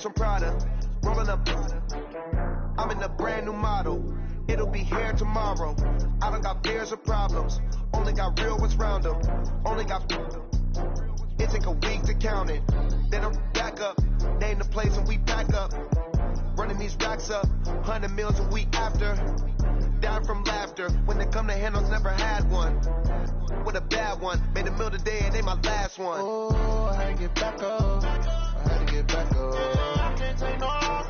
some Prada. Rolling up. I'm in a brand new model. It'll be here tomorrow. I don't got fears or problems. Only got real ones round them. Only got. It take a week to count it. Then I'm back up. Name the place and we back up. Running these racks up. 100 meals a week after. Down from laughter. When they come to handles, never had one. With a bad one. Made a meal today and they my last one. Oh, I had to get back up. I had to get back up. I can't take no off.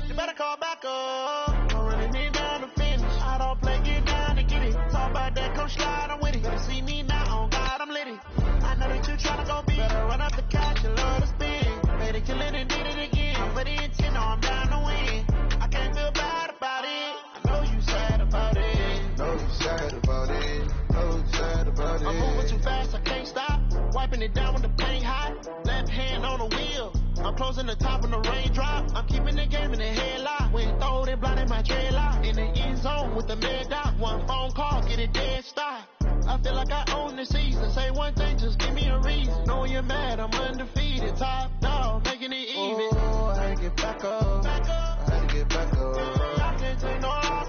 You better call back up. Don't really need down to finish. I don't play, get down to get it. Talk about that, come slide, I'm with it. Better see me now, on God, I'm litty. I know that you tryna go big. Better run up the cash and love to spin. Made it, kill it, and did it again. But the intent, no, I'm down to win. I can't feel bad about it. I know you sad about it. Know you sad about it. Know you sad about it. I'm moving too fast, I can't stop. Wiping it down when the paint hot. Left hand on the wheel. I'm closing the top when the raindrop. I'm keeping the game in the headlock. When throw it, blinding my dreadlock. In the end zone with the mad dot. One phone call, get it dead stop. I feel like I own the season. Say one thing, just give me a reason. Knowing you're mad, I'm undefeated. Top dog, making it even. Oh, I had to get back up. Back up. I had to get back up. I can't take no off.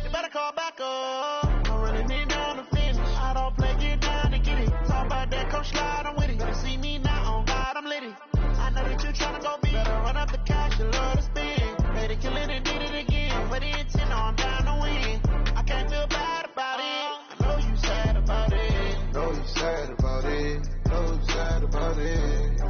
You better call back up. I'm running me down to finish. I don't play, get down to get it. Talk about that, come slide, I'm with it. Better see me now, on God, I'm litty. I know that you tryna go big. Better run up the cash and love to spin. Made it, kill it, and did it again. But the intent, no, I'm down to win. I can't feel bad about it. I know you sad about it. Know you sad about it. Know you sad about it.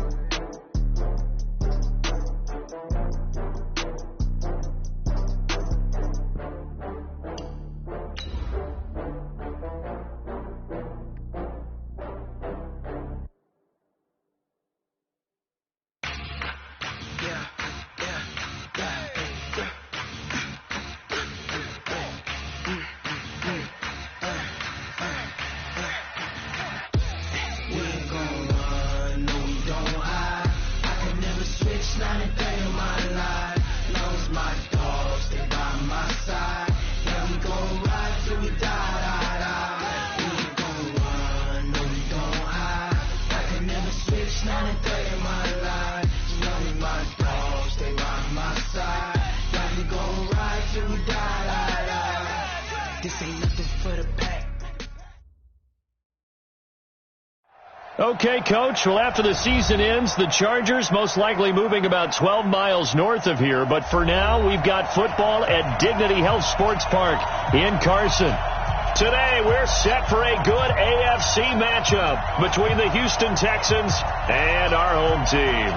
Okay, Coach. Well, after the season ends, the Chargers most likely moving about 12 miles north of here. But for now, we've got football at Dignity Health Sports Park in Carson. Today, we're set for a good AFC matchup between the Houston Texans and our home team.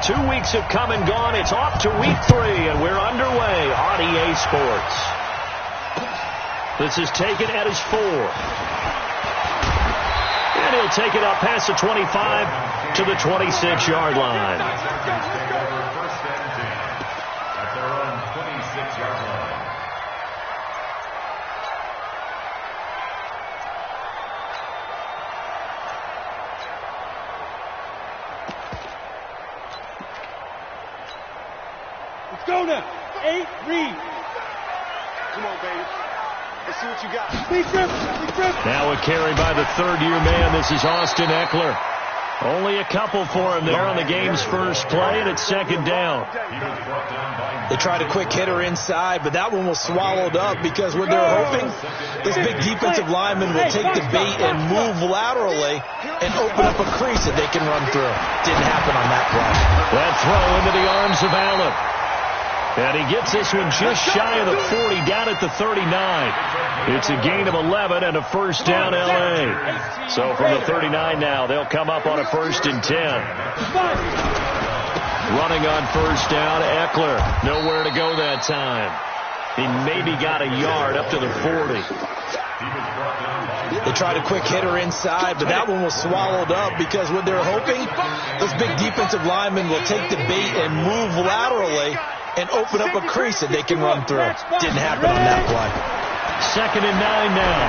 2 weeks have come and gone. It's off to week 3, and we're underway on EA Sports. This is taken at his 4. And he'll take it up past the 25 to the 26-yard line. At their own 26-yard line. Go now. 8, read. Come on, baby. Let's see what you got. Big trip. Now a carry by the third-year man. This is Austin Eckler. Only a couple for him there on the game's first play, and it's second down. They tried a quick hitter inside, but that one was swallowed up because what they're hoping, this big defensive lineman will take the bait and move laterally and open up a crease that they can run through. Didn't happen on that play. That throw into the arms of Allen. And he gets this one just shy of the 40, down at the 39. It's a gain of 11 and a first down, L.A. So from the 39 now, they'll come up on a 1st and 10. Running on first down, Eckler. Nowhere to go that time. He maybe got a yard up to the 40. They tried a quick hitter inside, but that one was swallowed up because what they're hoping, this big defensive lineman will take the bait and move laterally and open up a crease that they can run through. Didn't happen on that play. 2nd and 9 now.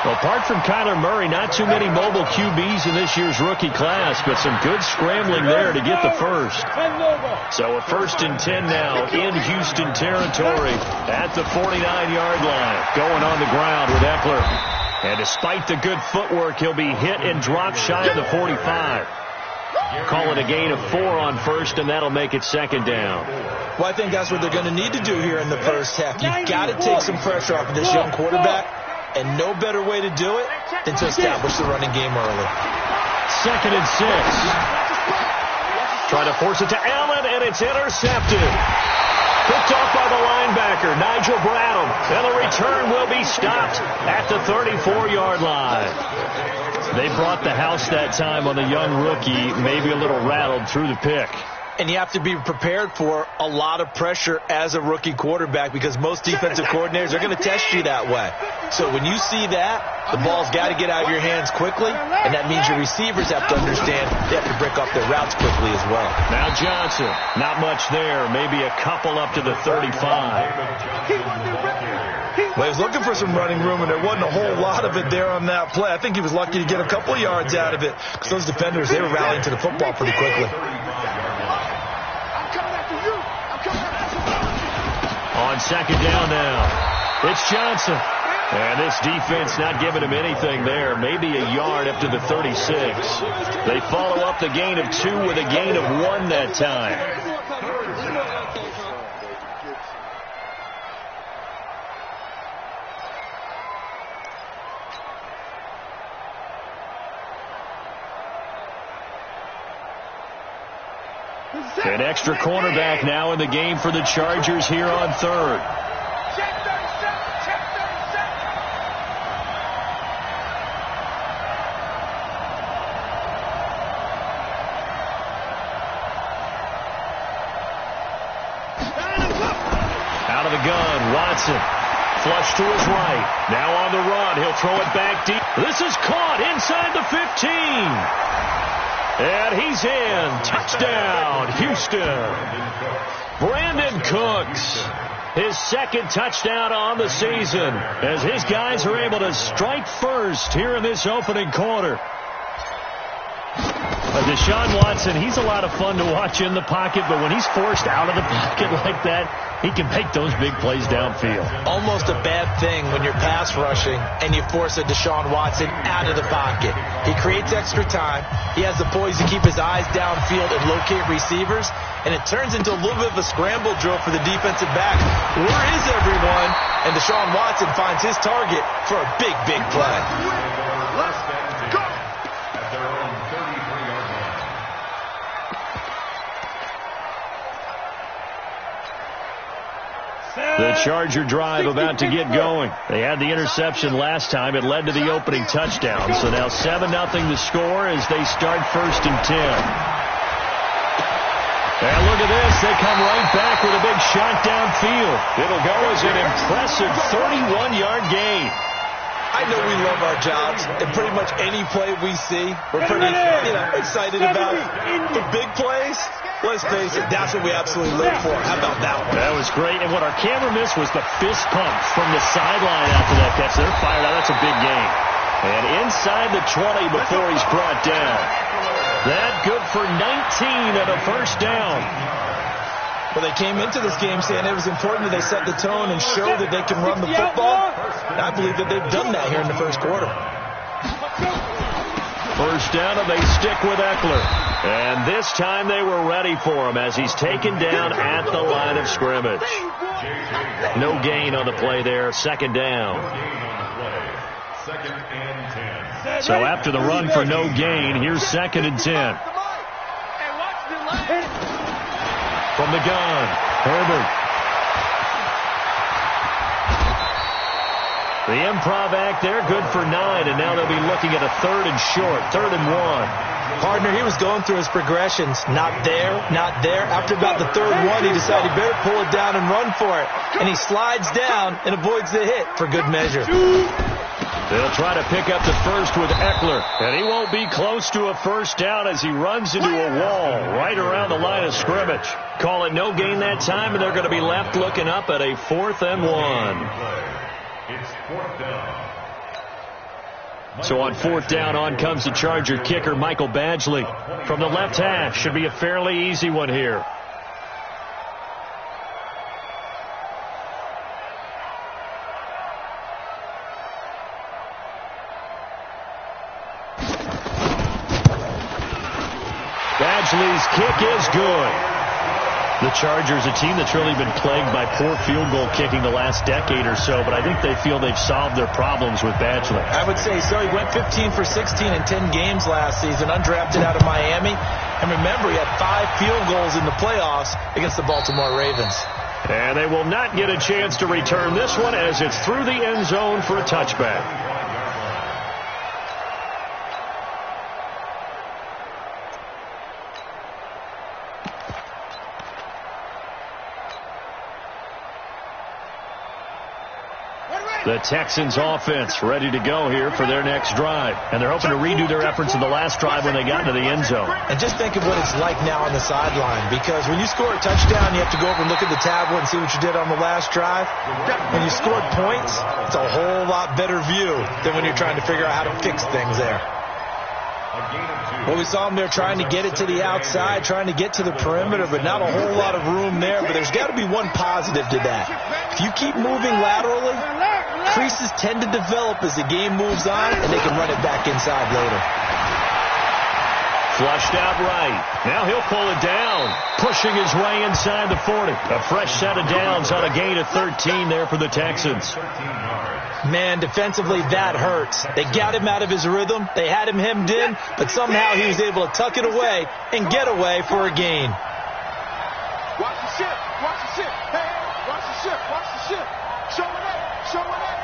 Well, apart from Kyler Murray, not too many mobile QBs in this year's rookie class, but some good scrambling there to get the first. So a 1st and 10 now in Houston territory at the 49-yard line. Going on the ground with Eckler. And despite the good footwork, he'll be hit and dropped shy of the 45. Call it a gain of 4 on first, and that'll make it 2nd down. Well, I think that's what they're going to need to do here in the first half. You've got to take some pressure off of this young quarterback, and no better way to do it than to establish the running game early. 2nd and 6. Trying to force it to Allen, and it's intercepted. Picked off by the linebacker, Nigel Bradham. And the return will be stopped at the 34-yard line. They brought the house that time on the young rookie, maybe a little rattled through the pick. And you have to be prepared for a lot of pressure as a rookie quarterback because most defensive coordinators are going to test you that way. So when you see that, the ball's got to get out of your hands quickly, and that means your receivers have to understand they have to break off their routes quickly as well. Now Johnson, not much there, maybe a couple up to the 35. Well, he was looking for some running room, and there wasn't a whole lot of it there on that play. I think he was lucky to get a couple of yards out of it because those defenders, they were rallying to the football pretty quickly. On 2nd down now, it's Johnson. And this defense not giving him anything there. Maybe a yard up to the 36. They follow up the gain of 2 with a gain of 1 that time. An extra cornerback now in the game for the Chargers here on 3rd. Out of the gun, Watson. Flush to his right. Now on the run. He'll throw it back deep. This is caught inside the 15. And he's in. Touchdown, Houston. Brandon Cooks, his 2nd touchdown on the season as his guys are able to strike first here in this opening quarter. Deshaun Watson, he's a lot of fun to watch in the pocket, but when he's forced out of the pocket like that, he can make those big plays downfield. Almost a bad thing when you're pass rushing and you force a Deshaun Watson out of the pocket. He creates extra time. He has the poise to keep his eyes downfield and locate receivers, and it turns into a little bit of a scramble drill for the defensive back. Where is everyone? And Deshaun Watson finds his target for a big, big play. The Charger drive about to get going. They had the interception last time. It led to the opening touchdown. So now 7-0 the score as they start 1st and 10. And look at this. They come right back with a big shot downfield. It'll go as an impressive 31-yard gain. I know we love our jobs, and pretty much any play we see, we're pretty excited about. The big plays, let's face it, that's what we absolutely live for. How about that one? That was great, and what our camera missed was the fist pump from the sideline after that catch. They're fired out. That's a big gain. And inside the 20 before he's brought down. That good for 19 and a 1st down. Well, they came into this game saying it was important that they set the tone and show that they can run the football. And I believe that they've done that here in the first quarter. 1st down, and they stick with Eckler. And this time they were ready for him as he's taken down at the line of scrimmage. No gain on the play there. 2nd down. So after the run for no gain, here's 2nd and 10. From the gun, Herbert. The improv act there, good for 9, and now they'll be looking at a 3rd and short, 3rd and 1. Partner, he was going through his progressions. Not there, not there. After about the 3rd one, he decided he better pull it down and run for it. And he slides down and avoids the hit for good measure. They'll try to pick up the first with Eckler, and he won't be close to a 1st down as he runs into a wall right around the line of scrimmage. Call it no gain that time, and they're going to be left looking up at a 4th and 1. It's 4th down. So on 4th down, on comes the Charger kicker, Michael Badgley. From the left hash, should be a fairly easy one here. Badgley's kick is good. The Chargers, a team that's really been plagued by poor field goal kicking the last decade or so, but I think they feel they've solved their problems with Badgley. I would say so. He went 15 for 16 in 10 games last season, undrafted out of Miami. And remember, he had 5 field goals in the playoffs against the Baltimore Ravens. And they will not get a chance to return this one as it's through the end zone for a touchback. The Texans offense ready to go here for their next drive. And they're hoping to redo their efforts in the last drive when they got into the end zone. And just think of what it's like now on the sideline. Because when you score a touchdown, you have to go over and look at the tablet and see what you did on the last drive. When you scored points, it's a whole lot better view than when you're trying to figure out how to fix things there. Well, we saw him there trying to get it to the outside, trying to get to the perimeter, but not a whole lot of room there. But there's got to be one positive to that. If you keep moving laterally, creases tend to develop as the game moves on, and they can run it back inside later. Flushed out right. Now he'll pull it down, pushing his way inside the 40. A fresh set of downs on a gain of 13 there for the Texans. Man, defensively, that hurts. They got him out of his rhythm. They had him hemmed in, but somehow he was able to tuck it away and get away for a gain. Watch the ship. Watch the ship. Hey, watch the ship. Watch the ship. Show it up. Show it up.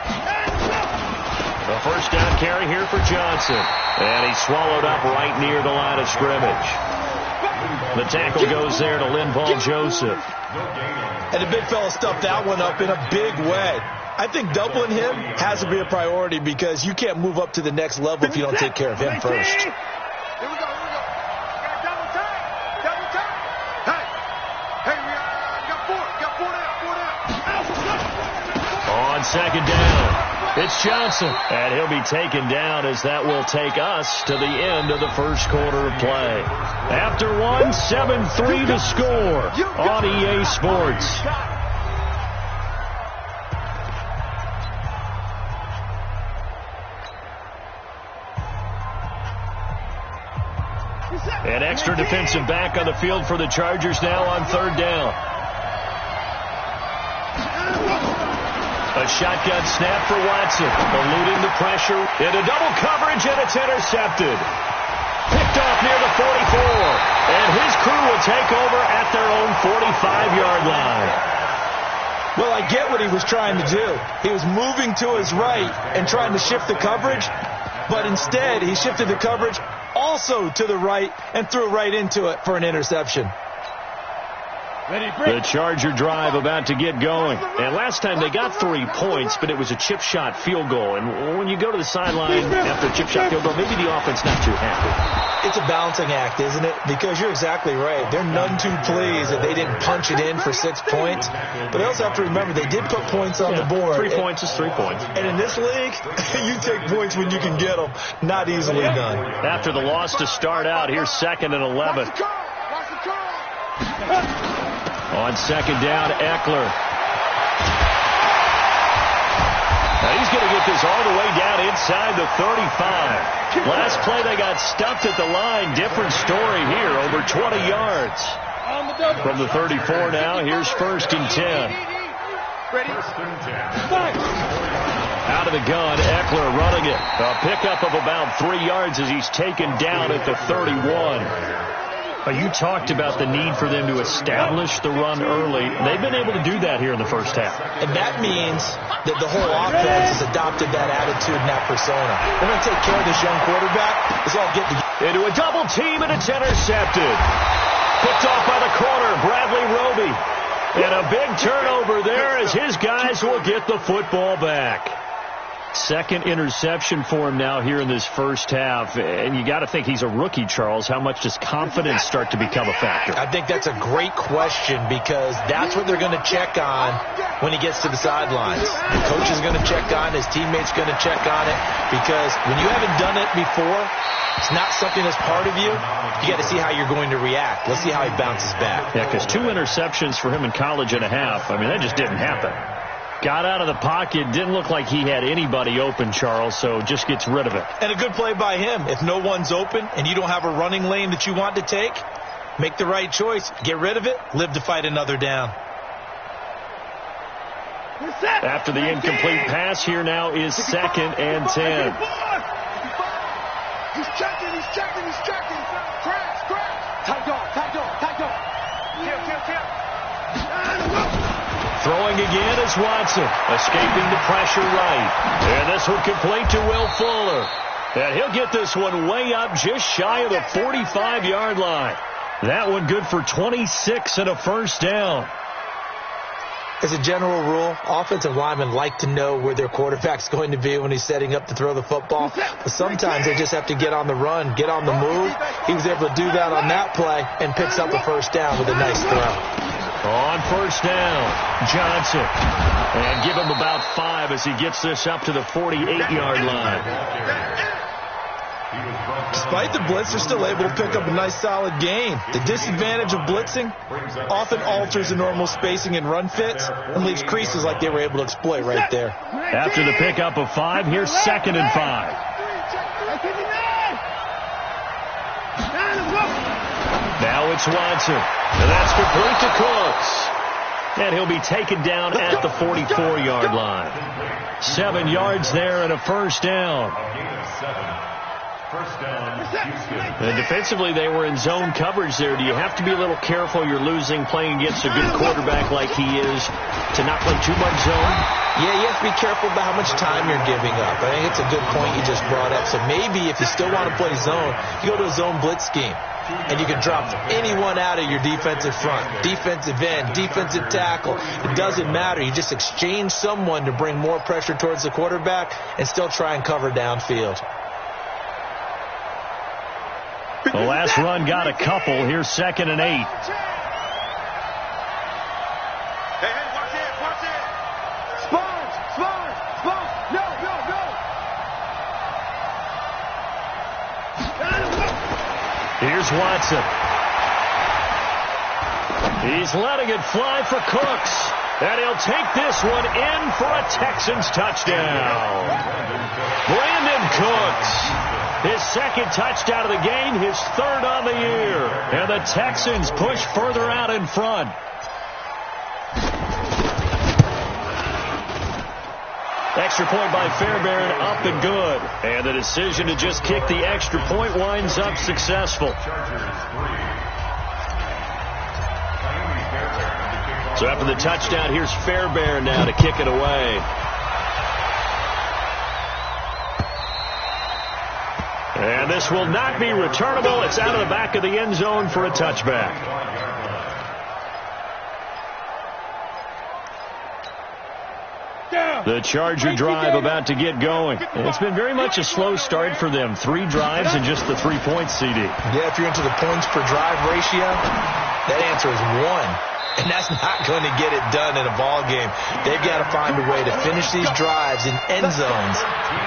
The first down carry here for Johnson. And he's swallowed up right near the line of scrimmage. The tackle goes there to Linval Joseph. And the big fella stuffed that one up in a big way. I think doubling him has to be a priority because you can't move up to the next level if you don't take care of him first. Here we go. Double time. Double time. Hey, we got 4 down. On second down, it's Johnson. And he'll be taken down as that will take us to the end of the first quarter of play. After one, 7-3 to score on EA Sports. An extra defensive back on the field for the Chargers now on third down. A shotgun snap for Watson. Eluding the pressure. Into double coverage, and it's intercepted. Picked off near the 44. And his crew will take over at their own 45-yard line. Well, I get what he was trying to do. He was moving to his right and trying to shift the coverage, but instead he shifted the coverage also to the right and threw right into it for an interception. The Charger drive about to get going. And last time they got 3 points, but it was a chip shot field goal. And when you go to the sideline after a chip shot field goal, maybe the offense not too happy. It's a balancing act, isn't it? Because you're exactly right. They're none too pleased that they didn't punch it in for 6 points. But they also have to remember they did put points on the board. 3 points is 3 points. And in this league, you take points when you can get them. Not easily done. After the loss to start out, here's 2nd and 11. Watch the curl. On second down, Eckler. Now he's going to get this all the way down inside the 35. Last play they got stuffed at the line. Different story here, over 20 yards. From the 34 now, here's 1st and 10. Ready? Out of the gun, Eckler running it. A pickup of about 3 yards as he's taken down at the 31. You talked about the need for them to establish the run early. They've been able to do that here in the first half. And that means that the whole offense has adopted that attitude and that persona. They're going to take care of this young quarterback. It's all get together. Into a double team, and it's intercepted. Picked off by the corner, Bradley Roby. And a big turnover there as his guys will get the football back. Second interception for him now here in this first half. And you got to think he's a rookie, Charles. How much does confidence start to become a factor? I think that's a great question because that's what they're going to check on when he gets to the sidelines. The coach is going to check on, his teammates going to check on it, because when you haven't done it before, it's not something that's part of you. You got to see how you're going to react. Let's see how he bounces back. Yeah, because 2 interceptions for him in college and a half. I mean, that just didn't happen. Got out of the pocket, didn't look like he had anybody open, Charles, so just gets rid of it. And a good play by him. If no one's open and you don't have a running lane that you want to take, make the right choice. Get rid of it. Live to fight another down. After the incomplete pass, here now is 2nd and 10. He's checking. Crash. Tight dog. Kill. Throwing again is Watson, escaping the pressure right. And this one complete to Will Fuller. And he'll get this one way up just shy of the 45-yard line. That one good for 26 and a first down. As a general rule, offensive linemen like to know where their quarterback's going to be when he's setting up to throw the football. But sometimes they just have to get on the run, get on the move. He was able to do that on that play and picks up a first down with a nice throw. On first down, Johnson. And give him about 5 as he gets this up to the 48-yard line. Despite the blitz, they're still able to pick up a nice solid gain. The disadvantage of blitzing often alters the normal spacing and run fits and leaves creases like they were able to exploit right there. After the pickup of 5, here's 2nd and 5. Now it's Watson. And that's complete to Cooks. And he'll be taken down at the 44-yard line. 7 yards there and a first down. And defensively, they were in zone coverage there. Do you have to be a little careful? You're losing playing against a good quarterback like he is to not play too much zone? Yeah, you have to be careful about how much time you're giving up. I think it's a good point you just brought up. So maybe if you still want to play zone, you go to a zone blitz scheme. And you can drop anyone out of your defensive front, defensive end, defensive tackle. It doesn't matter. You just exchange someone to bring more pressure towards the quarterback and still try and cover downfield. The last run got a couple. Here's 2nd and 8. Hey, watch it. Spons. No. Here's Watson. He's letting it fly for Cooks. And he'll take this one in for a Texans touchdown. Brandon Cooks. His 2nd touchdown of the game, his 3rd on the year. And the Texans push further out in front. Extra point by Fairbairn, up and good. And the decision to just kick the extra point winds up successful. So after the touchdown, here's Fairbairn now to kick it away. And this will not be returnable. It's out of the back of the end zone for a touchback. The Charger drive about to get going. And it's been very much a slow start for them. 3 drives and just the 3 points, CD. Yeah, if you're into the points per drive ratio, that answer is 1. And that's not going to get it done in a ball game. They've got to find a way to finish these drives in end zones,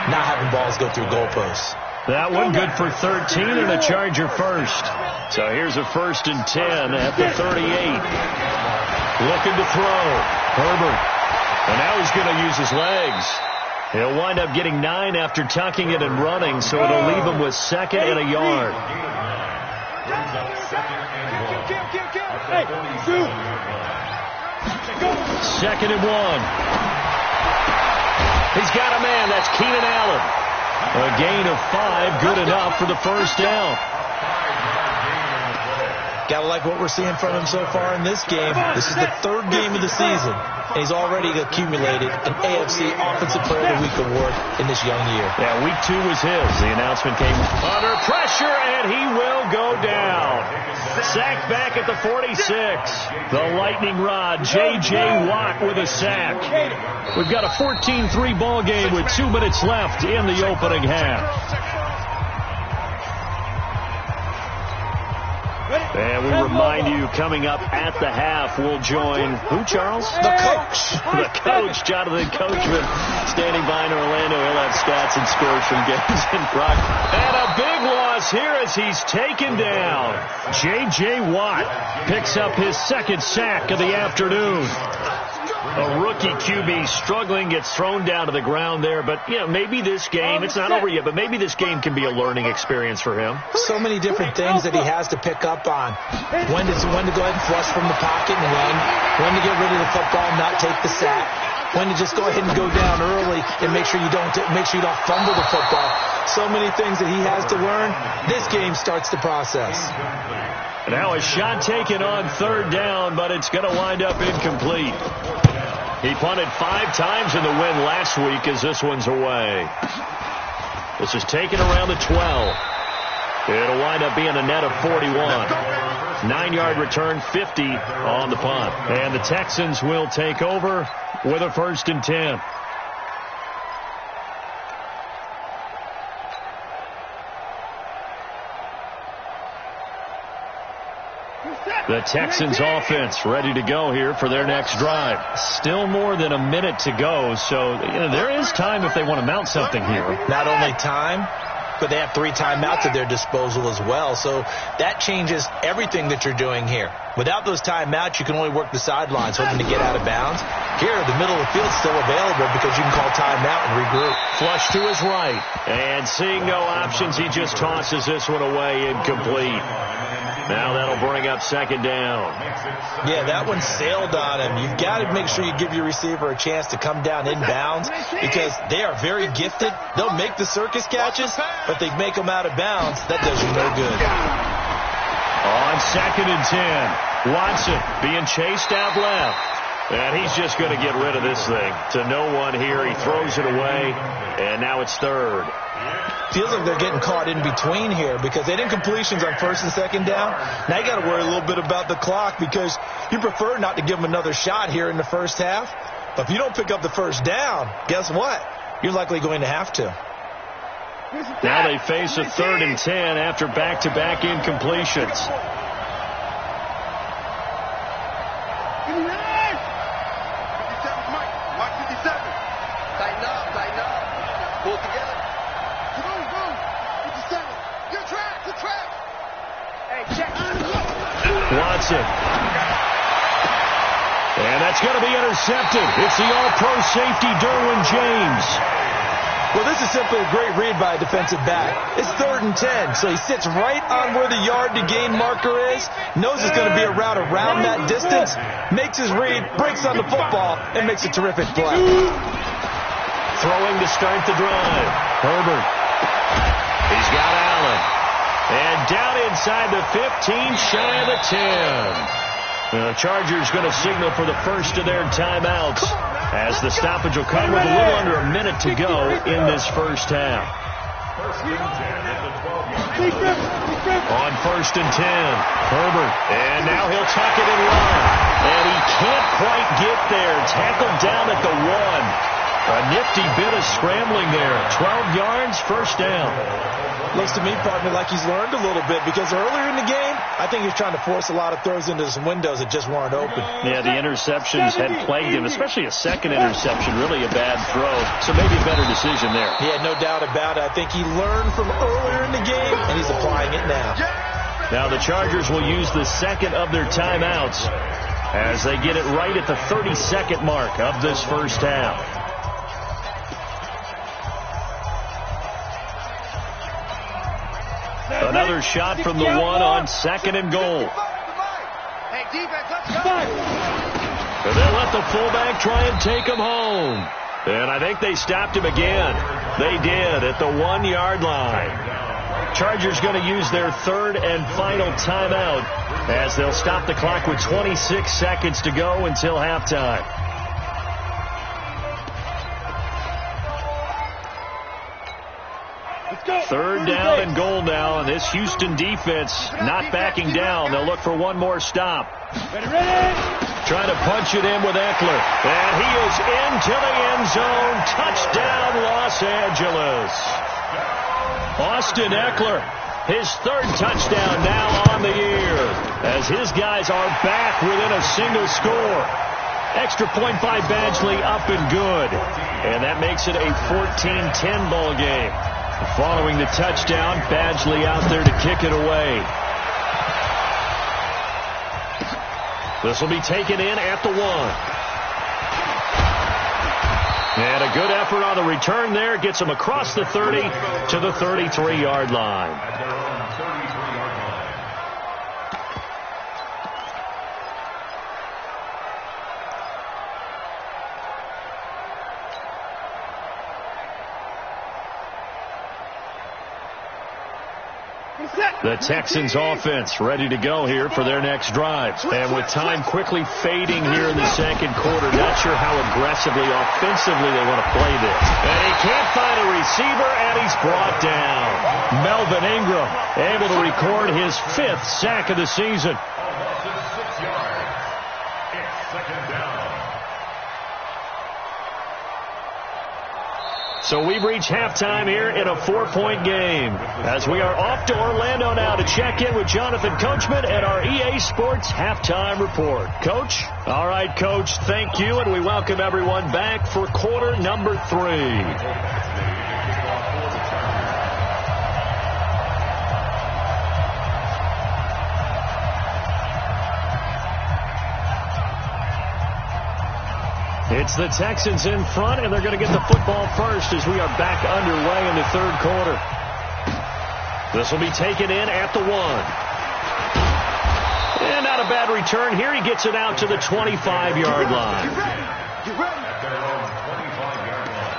not having balls go through goalposts. That one good for 13 and a Charger first. So here's a 1st and 10 at the 38. Looking to throw. Herbert. And now he's going to use his legs. He'll wind up getting 9 after tucking it and running, so it'll leave him with 2nd and a yard. Hey, 2nd and 1. He's got a man. That's Keenan Allen. A gain of 5, good enough for the first down. Gotta like what we're seeing from him so far in this game. This is the 3rd game of the season, and he's already accumulated an AFC Offensive Player of the Week award in this young year. Yeah, week 2 was his. The announcement came under pressure, and he will go down. Sacked back at the 46. The lightning rod, J.J. Watt with a sack. We've got a 14-3 ball game with 2 minutes left in the opening half. And we remind you, coming up at the half, we'll join who, Charles? The coach. The coach, Jonathan Coachman, standing by in Orlando. He'll have stats and scores from games in Brock. And a big loss here as he's taken down. J.J. Watt picks up his second sack of the afternoon. A rookie QB struggling, gets thrown down to the ground there. But, you know, maybe this game, it's not over yet, but maybe this game can be a learning experience for him. So many different things that he has to pick up on. When to go ahead and flush from the pocket and when to get rid of the football and not take the sack. When to just go ahead and go down early and make sure you don't fumble the football. So many things that he has to learn. This game starts the process. Now a shot taken on third down, but it's going to wind up incomplete. He punted 5 times in the win last week as this one's away. This is taken around the 12. It'll wind up being a net of 41. 9-yard return, 50 on the punt. And the Texans will take over with a 1st and 10. The Texans offense ready to go here for their next drive. Still more than a minute to go, so there is time if they want to mount something here. Not only time, but they have 3 timeouts at their disposal as well, so that changes everything that you're doing here. Without those timeouts, you can only work the sidelines hoping to get out of bounds. Here, the middle of the field is still available because you can call timeout and regroup. Flush to his right, and seeing no options, he just tosses this one away, incomplete. Now that'll bring up 2nd down. Yeah, that one sailed on him. You've got to make sure you give your receiver a chance to come down inbounds because they are very gifted. They'll make the circus catches, but they make them out of bounds. That does you no good. On 2nd and 10, Watson being chased out left. And he's just going to get rid of this thing. To no one here. He throws it away, and now it's 3rd. Feels like they're getting caught in between here because they didn't completions on 1st and 2nd down. Now you got to worry a little bit about the clock because you prefer not to give them another shot here in the first half. But if you don't pick up the 1st down, guess what? You're likely going to have to. Now they face a 3rd and 10 after back-to-back incompletions. Watson. And that's going to be intercepted. It's the all-pro safety, Derwin James. Well, this is simply a great read by a defensive back. It's 3rd and 10, so he sits right on where the yard-to-gain marker is, knows it's going to be a route around that distance, makes his read, breaks on the football, and makes a terrific play. Throwing to start the drive. Herbert. He's got Allen. And down inside the 15, shy of the 10. The Chargers going to signal for the first of their timeouts as the stoppage will come with a little under a minute to go in this first half. On 1st and 10, Herbert. And now he'll tuck it and run. And he can't quite get there. Tackled down at the 1. A nifty bit of scrambling there. 12 yards, 1st down. Looks to me, partner, like he's learned a little bit because earlier in the game, I think he was trying to force a lot of throws into some windows that just weren't open. Yeah, the interceptions had plagued him, especially a second interception, really a bad throw. So maybe a better decision there. Yeah, no doubt about it. I think he learned from earlier in the game, and he's applying it now. Now the Chargers will use the 2nd of their timeouts as they get it right at the 32nd mark of this first half. Another shot from the 1 on 2nd and goal. Hey, defense, let's go. And they'll let the fullback try and take him home. And I think they stopped him again. They did at the 1-yard line. Chargers going to use their 3rd and final timeout as they'll stop the clock with 26 seconds to go until halftime. Third down and goal now, and this Houston defense not backing down. They'll look for one more stop. Trying to punch it in with Eckler. And he is into the end zone. Touchdown, Los Angeles. Austin Eckler, his third touchdown now on the year, as his guys are back within a single score. Extra point by Badgley up and good. And that makes it a 14-10 ball game. Following the touchdown, Badgley out there to kick it away. This will be taken in at the 1. And a good effort on the return there. Gets him across the 30 to the 33-yard line. The Texans offense ready to go here for their next drive. And with time quickly fading here in the second quarter, not sure how aggressively, offensively they want to play this. And he can't find a receiver, and he's brought down. Melvin Ingram able to record his 5th sack of the season. Offensive 6 yards. It's second down. So we've reached halftime here in a 4-point game, as we are off to Orlando now to check in with Jonathan Coachman at our EA Sports Halftime Report. Coach? All right, Coach, thank you, and we welcome everyone back for quarter number 3. It's the Texans in front, and they're going to get the football first as we are back underway in the third quarter. This will be taken in at the 1. And not a bad return here. He gets it out to the 25-yard line. At their own 25-yard line.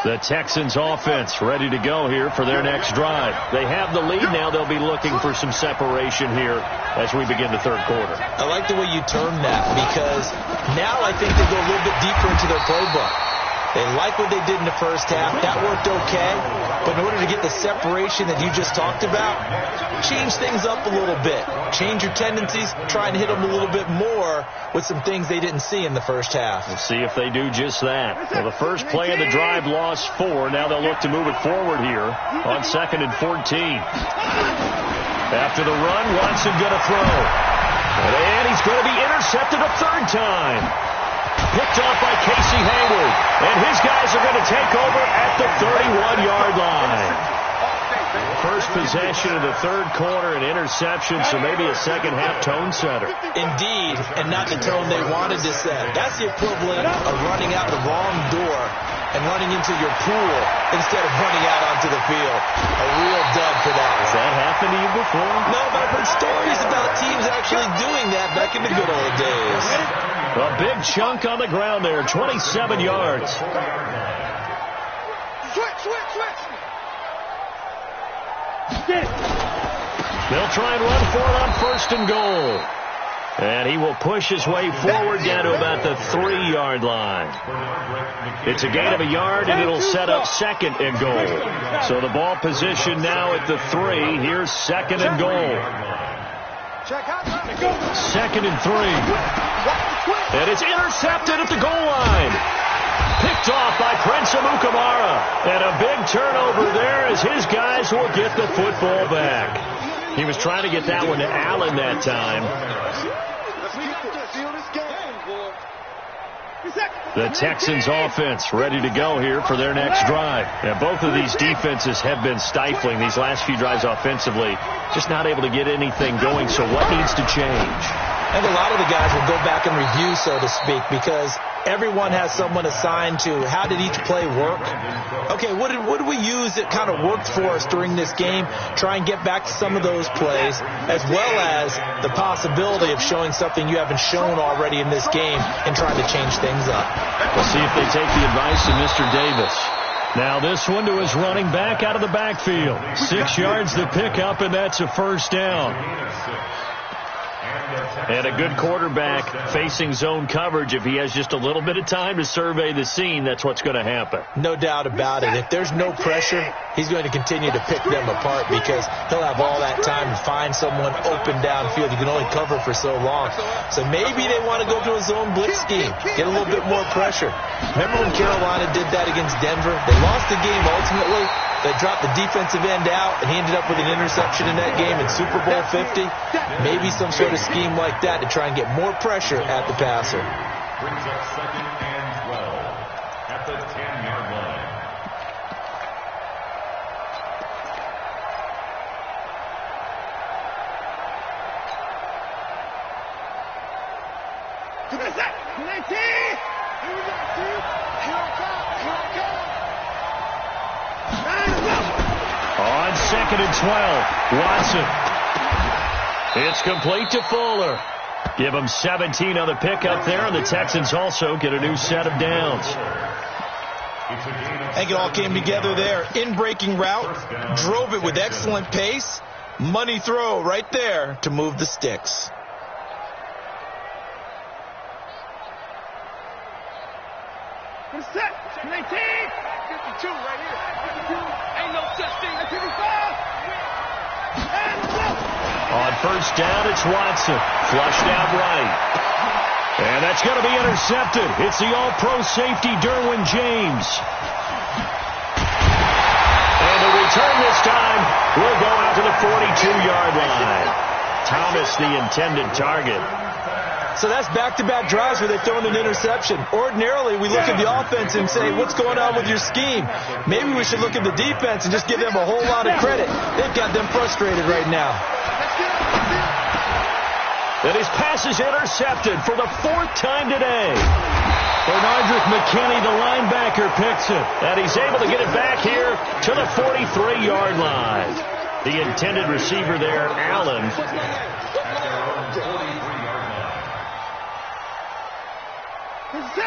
The Texans offense ready to go here for their next drive. They have the lead now. They'll be looking for some separation here as we begin the third quarter. I like the way you term that, because now I think they go a little bit deeper into their playbook. They like what they did in the first half. That worked okay. But in order to get the separation that you just talked about, change things up a little bit. Change your tendencies. Try and hit them a little bit more with some things they didn't see in the first half. We'll see if they do just that. Well, the first play of the drive lost 4. Now they'll look to move it forward here on 2nd and 14. After the run, Watson going to throw. And he's going to be intercepted a 3rd time. Picked off by Casey Hayward. And his guys are going to take over at the 31-yard line. First possession of the third quarter, an interception, so maybe a second-half tone setter. Indeed, and not the tone they wanted to set. That's the equivalent of running out the wrong door and running into your pool instead of running out onto the field. A real dud for that one. Has that happened to you before? No, but I've heard stories about teams actually doing that back in the good old days. A big chunk on the ground there, 27 yards. They'll try and run for it on 1st and goal. And he will push his way forward down to about the 3-yard line. It's a gain of a yard, and it'll set up 2nd and goal. So the ball position now at the 3. Here's 2nd and goal. 2nd and 3. And it's intercepted at the goal line. Picked off by Prince Amukamara. And a big turnover there as his guys will get the football back. He was trying to get that one to Allen that time. The Texans offense ready to go here for their next drive. And both of these defenses have been stifling these last few drives offensively. Just not able to get anything going, so what needs to change? And a lot of the guys will go back and review, so to speak, because everyone has someone assigned to how did each play work. Okay, what did we use that kind of worked for us during this game? Try and get back to some of those plays, as well as the possibility of showing something you haven't shown already in this game and trying to change things up. We'll see if they take the advice of Mr. Davis. Now this one to his running back out of the backfield. 6 yards to pick up, and that's a 1st down. And a good quarterback facing zone coverage, if he has just a little bit of time to survey the scene, that's what's going to happen. No doubt about it. If there's no pressure, he's going to continue to pick them apart because he'll have all that time to find someone open downfield. You can only cover for so long. So maybe they want to go to a zone blitz scheme, get a little bit more pressure. Remember when Carolina did that against Denver? They lost the game ultimately. They dropped the defensive end out, and he ended up with an interception in that game in Super Bowl 50. Maybe some sort of scheme like that to try and get more pressure at the passer. Brings up 2nd and 12 at the 10-yard line. On 2nd and 12, Watson. It's complete to Fuller. Give him 17 on the pickup there, and the Texans also get a new set of downs. I think it all came together there. In-breaking route, drove it with excellent pace. Money throw right there to move the sticks. Set. 19. 52 right here. 52. Ain't no such thing. 55. On 1st down, it's Watson. Flushed out right. And that's going to be intercepted. It's the all-pro safety, Derwin James. And the return this time will go out to the 42-yard line. Thomas, the intended target. So that's back-to-back drives where they've thrown an interception. Ordinarily, we look at the offense and say, what's going on with your scheme? Maybe we should look at the defense and just give them a whole lot of credit. They've got them frustrated right now. And his pass is intercepted for the 4th time today. Bernardrick McKinney, the linebacker, picks it. And he's able to get it back here to the 43-yard line. The intended receiver there, Allen.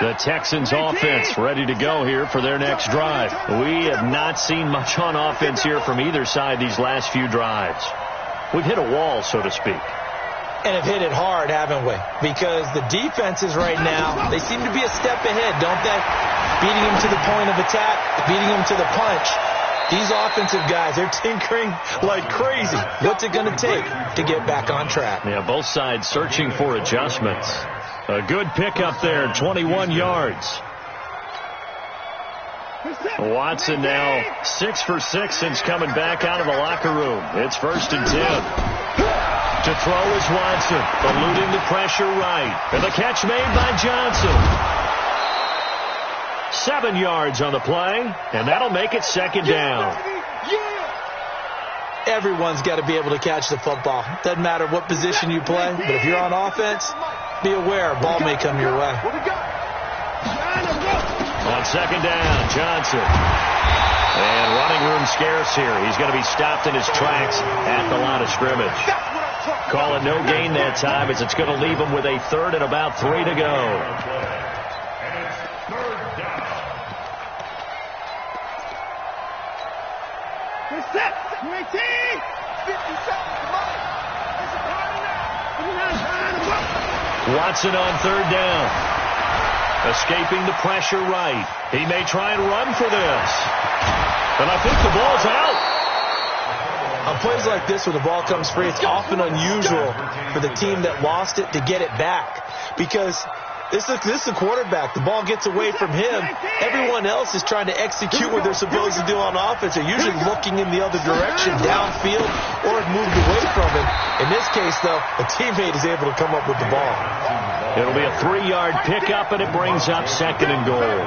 The Texans offense ready to go here for their next drive. We have not seen much on offense here from either side these last few drives. We've hit a wall, so to speak. And have hit it hard, haven't we? Because the defenses right now, they seem to be a step ahead, don't they? Beating them to the point of attack, beating them to the punch. These offensive guys, they're tinkering like crazy. What's it going to take to get back on track? Yeah, both sides searching for adjustments. A good pickup there, 21 yards. Watson now 6 for 6 since coming back out of the locker room. It's 1st and 10. To throw is Watson, eluding the pressure right. And the catch made by Johnson. 7 yards on the play, and that'll make it 2nd down. Everyone's got to be able to catch the football. Doesn't matter what position you play, but if you're on offense, be aware a ball may come your way. On 2nd down, Johnson. And running room scarce here. He's going to be stopped in his tracks at the line of scrimmage. Call it no gain that time as it's going to leave him with a 3rd and about 3 to go. And it's 3rd down. Set. 19. 57. Watson on 3rd down. Escaping the pressure right. He may try and run for this. And I think the ball's out. On plays like this where the ball comes free, it's often unusual for the team that lost it to get it back. Because this is a quarterback. The ball gets away from him. Everyone else is trying to execute what they're supposed to do on offense. They're usually looking in the other direction, downfield, or have moved away from him. In this case, though, a teammate is able to come up with the ball. It'll be a 3-yard pickup, and it brings up 2nd and goal.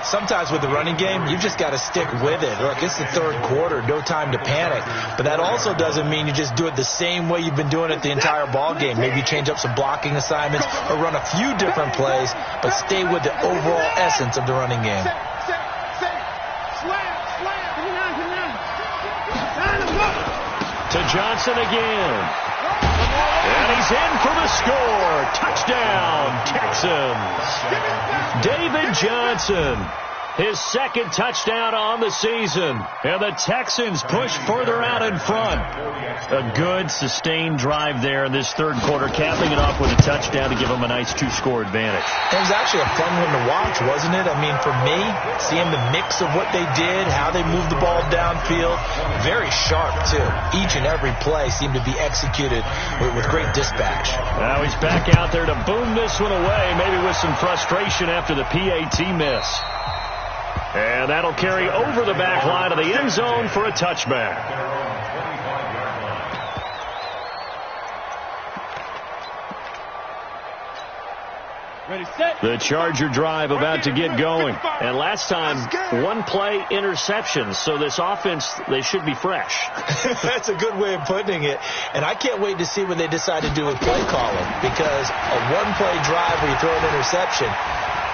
Sometimes with the running game, you've just got to stick with it. Look, it's the 3rd quarter, no time to panic. But that also doesn't mean you just do it the same way you've been doing it the entire ball game. Maybe change up some blocking assignments or run a few different plays, but stay with the overall essence of the running game. To Johnson again. And he's in for the score. Touchdown, Texans. David Johnson. his second touchdown on the season. And the Texans push further out in front. A good, sustained drive there in this third quarter, capping it off with a touchdown to give them a nice 2-score advantage. It was actually a fun one to watch, wasn't it? I mean, for me, seeing the mix of what they did, how they moved the ball downfield, very sharp, too. Each and every play seemed to be executed with great dispatch. Now he's back out there to boom this one away, maybe with some frustration after the PAT miss. And that'll carry over the back line of the end zone for a touchback. The Charger drive about to get going. And last time, one-play interception. So this offense, they should be fresh. That's a good way of putting it. And I can't wait to see what they decide to do with play calling. Because a one-play drive where you throw an interception,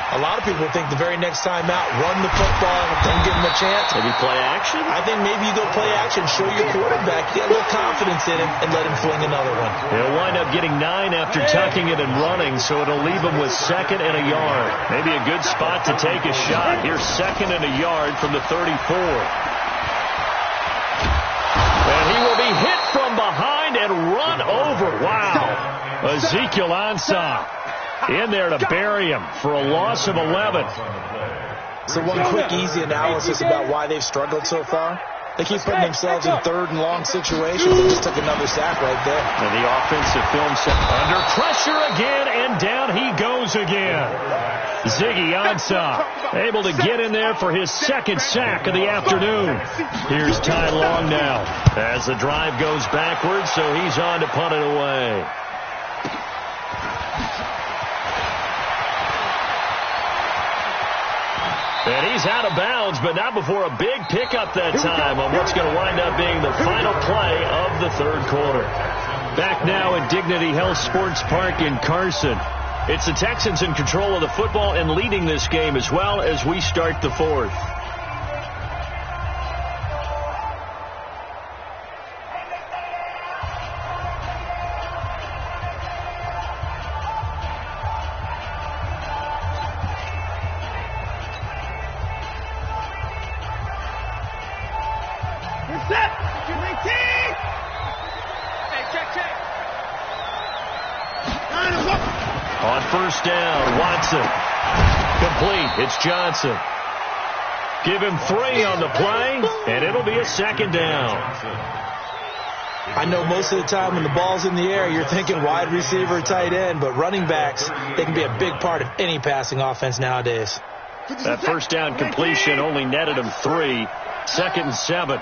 a lot of people think the very next time out, run the football and don't give them a chance. Maybe play action? I think maybe you go play action, show your quarterback, get a little confidence in him, and let him fling another one. He'll wind up getting 9 after tucking it and running, so it'll leave him with 2nd and a yard. Maybe a good spot to take a shot. Here's 2nd and a yard from the 34. And he will be hit from behind and run over. Wow. Ezekiel Ansah in there to bury him for a loss of 11. So one quick, easy analysis about why they've struggled so far. They keep putting themselves in third and long situations. They just took another sack right there. And the offensive film set under pressure again, and down he goes again. Ziggy Ansah able to get in there for his 2nd sack of the afternoon. Here's Ty Long now as the drive goes backwards, so he's on to punt it away. And he's out of bounds, but not before a big pickup that time on what's going to wind up being the final play of the third quarter. Back now at Dignity Health Sports Park in Carson. It's the Texans in control of the football and leading this game as well as we start the fourth. On first down, Watson. Complete. It's Johnson. Give him 3 on the play, and it'll be a 2nd down. I know most of the time when the ball's in the air, you're thinking wide receiver, tight end, but running backs, they can be a big part of any passing offense nowadays. That first down completion only netted him 3. 2nd and 7.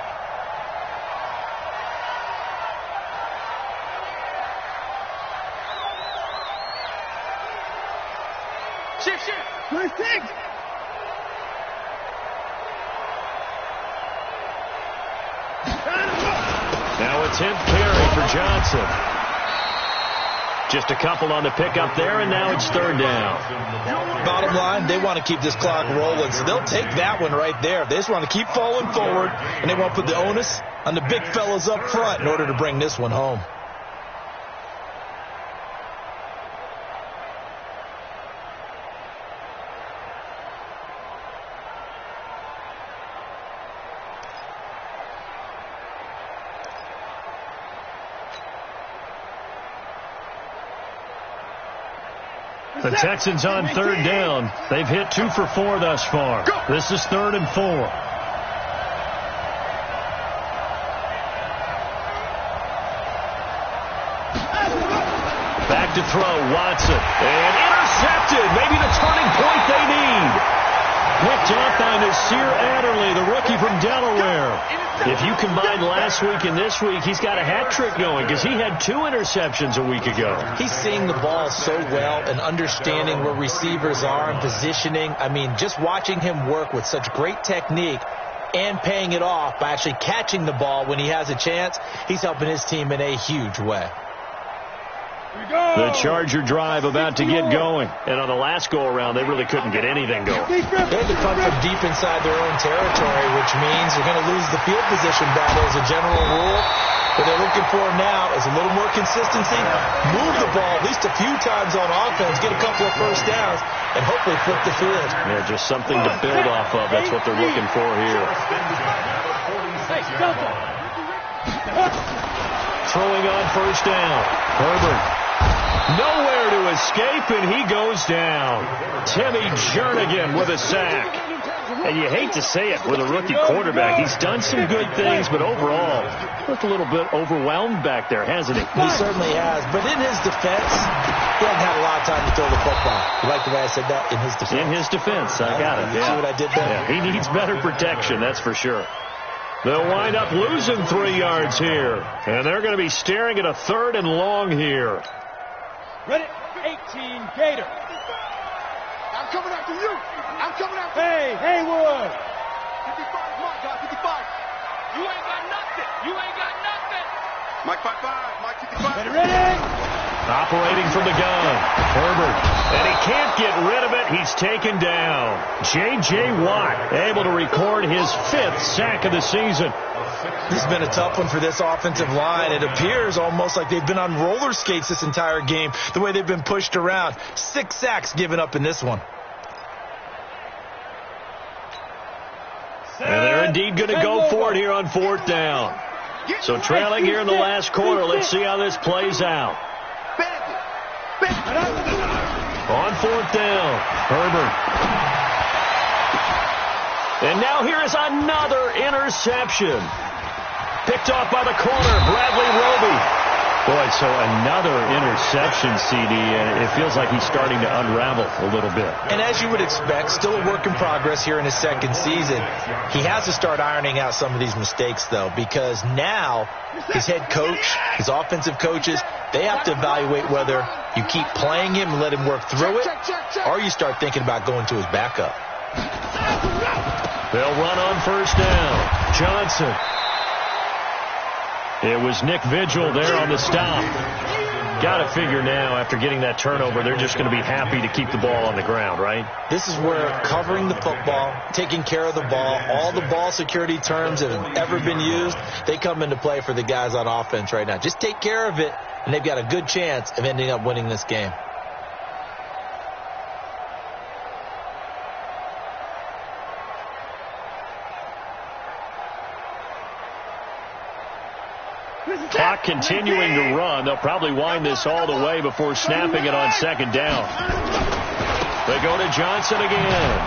Now a 10th carry for Johnson. Just a couple on the pickup there, and now it's 3rd down. Bottom line, they want to keep this clock rolling, so they'll take that one right there. They just want to keep falling forward, and they want to put the onus on the big fellas up front in order to bring this one home. The Texans on 3rd down. They've hit 2 for 4 thus far. This is 3rd and 4. Back to throw, Watson. And intercepted. Maybe the turning point they need. Picked off by Nasir Adderley, the rookie from Delaware. If you combine last week and this week, he's got a hat trick going because he had 2 interceptions a week ago. He's seeing the ball so well and understanding where receivers are and positioning. I mean, just watching him work with such great technique and paying it off by actually catching the ball when he has a chance, he's helping his team in a huge way. The Charger drive about to get going. And on the last go-around, they really couldn't get anything going. They had to come from deep inside their own territory, which means they're going to lose the field position battle as a general rule. What they're looking for now is a little more consistency, move the ball at least a few times on offense, get a couple of first downs, and hopefully flip the field. Yeah, just something to build off of. That's what they're looking for here. Throwing on first down. Herbert. Nowhere to escape, and he goes down. Timmy Jernigan with a sack. And you hate to say it with a rookie quarterback. He's done some good things, but overall, looked a little bit overwhelmed back there, hasn't he? He certainly has. But in his defense, he hasn't had a lot of time to throw the football. You like the way I said that? In his defense. In his defense. I got it. You see what I did there? Yeah, he needs better protection, that's for sure. They'll wind up losing 3 yards here. And they're going to be staring at a 3rd and long here. Ready? 18, Gator. I'm coming after you. I'm coming after you. Hey, Haywood. 55, Mike, 55. You ain't got nothing. You ain't got nothing. Mike 55, Mike 55. Ready? Operating from the gun, Herbert. And he can't get rid of it. He's taken down. J.J. Watt able to record his 5th sack of the season. This has been a tough one for this offensive line. It appears almost like they've been on roller skates this entire game, the way they've been pushed around. 6 sacks given up in this one. And they're indeed going to go for it here on 4th down. So trailing here in the last quarter. Let's see how this plays out. On 4th down, Herbert. And now here is another interception. Picked off by the corner, Bradley Roby. Boy, so another interception, CD, and it feels like he's starting to unravel a little bit. And as you would expect, still a work in progress here in his 2nd season. He has to start ironing out some of these mistakes, though, because now his head coach, his offensive coaches, they have to evaluate whether you keep playing him and let him work through it, or you start thinking about going to his backup. They'll run on 1st down. Johnson. It was Nick Vigil there on the stop. Got to figure now, after getting that turnover, they're just going to be happy to keep the ball on the ground, right? This is where covering the football, taking care of the ball, all the ball security terms that have ever been used, they come into play for the guys on offense right now. Just take care of it, and they've got a good chance of ending up winning this game. Clock continuing to run. They'll probably wind this all the way before snapping it on 2nd down. They go to Johnson again.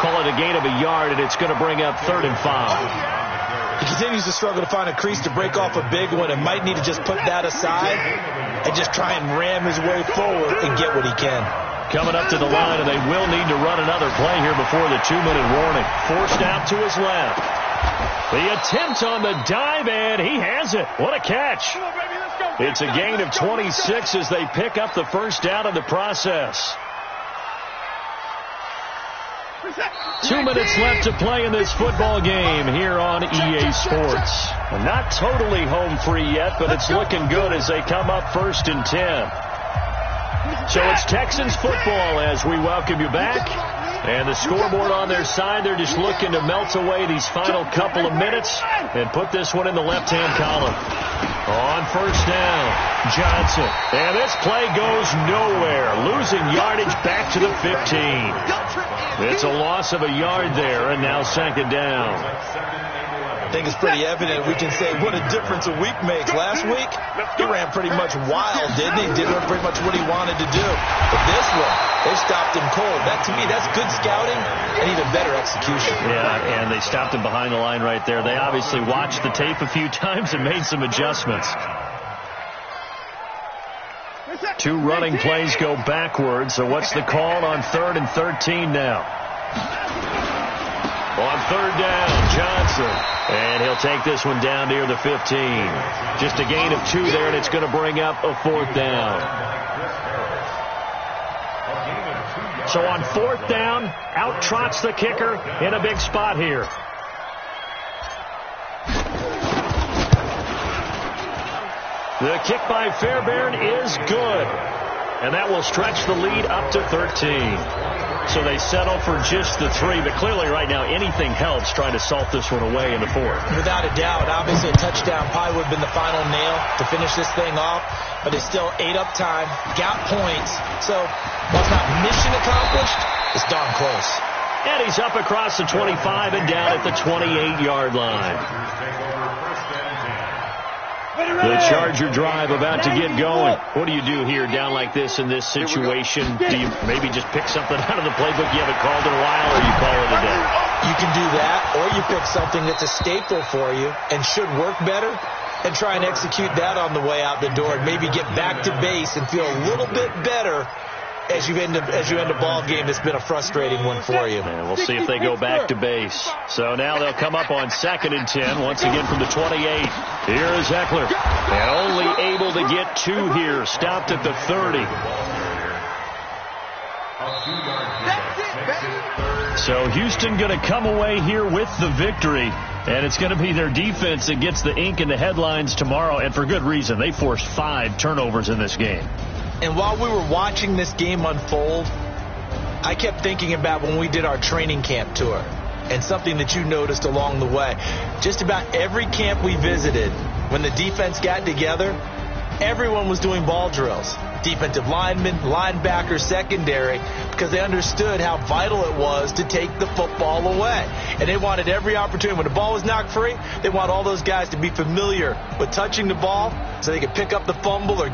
Call it a gain of a yard, and it's going to bring up 3rd and 5. He continues to struggle to find a crease to break off a big one and might need to just put that aside and just try and ram his way forward and get what he can. Coming up to the line, and they will need to run another play here before the 2-minute warning. Forced out to his left. The attempt on the dive, and he has it. What a catch. It's a gain of 26 as they pick up the 1st down in the process. 2 minutes left to play in this football game here on EA Sports. Not totally home free yet, but it's looking good as they come up 1st and 10. So it's Texans football as we welcome you back. And the scoreboard on their side, they're just looking to melt away these final couple of minutes and put this one in the left-hand column. On 1st down, Johnson. And this play goes nowhere. Losing yardage back to the 15. It's a loss of a yard there, and now 2nd down. I think it's pretty evident. We can say what a difference a week makes. Last week, he ran pretty much wild, didn't he? Did pretty much what he wanted to do. But this one, they stopped him cold. That, to me, that's good scouting and even better execution. Yeah, and they stopped him behind the line right there. They obviously watched the tape a few times and made some adjustments. 2 running plays go backwards. So what's the call on 3rd and 13 now? On 3rd down, Johnson. And he'll take this one down near the 15. Just a gain of 2 there, and it's going to bring up a 4th down. So on 4th down, out trots the kicker in a big spot here. The kick by Fairbairn is good. And that will stretch the lead up to 13. So they settle for just the 3. But clearly right now anything helps trying to salt this one away in the 4th. Without a doubt. Obviously a touchdown probably would have been the final nail to finish this thing off. But it's still ate up time. Got points. So while it's not mission accomplished, it's darn close. And he's up across the 25 and down at the 28-yard line. The Charger drive about to get going. What do you do here down like this in this situation? Do you maybe just pick something out of the playbook you haven't called in a while, or you call it a day? You can do that, or you pick something that's a staple for you and should work better and try and execute that on the way out the door and maybe get back to base and feel a little bit better as you end a ball game that's been a frustrating one for you. And we'll see if they go back to base. So now they'll come up on 2nd and 10, once again from the 28. Here is Eckler. And only able to get 2 here. Stopped at the 30. So Houston going to come away here with the victory. And it's going to be their defense that gets the ink in the headlines tomorrow. And for good reason. They forced 5 turnovers in this game. And while we were watching this game unfold, I kept thinking about when we did our training camp tour and something that you noticed along the way. Just about every camp we visited, when the defense got together, everyone was doing ball drills. Defensive linemen, linebackers, secondary, because they understood how vital it was to take the football away. And they wanted every opportunity. When the ball was knocked free, they want all those guys to be familiar with touching the ball so they could pick up the fumble or